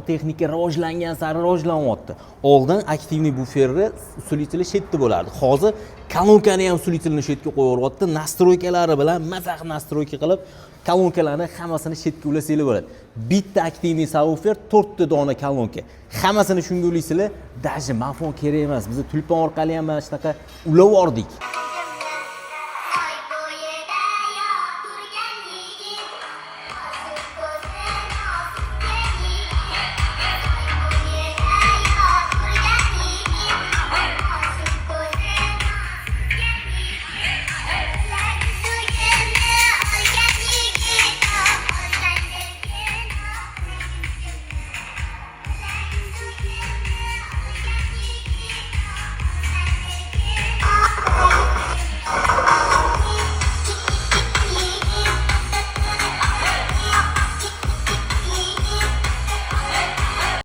Texnika rivojlangan sari rivojlanyapti. Oldin aktivniy buferni usuliteli shu yerda bo'lardi. Hozir kolonkani ham usulitelini shu yerga qo'yib nastroykalari bilan mazaq nastroyka qilib, kolonkalarni hammasini shu yerga ulasanglar bo'ladi. Bitta aktivniy subwoofer 4 ta dona kolonka. Hammasini shunga ulasanglar, даже mafon kerak emas. Biz tulpon orqali ham mana shunaqa ulab oldik.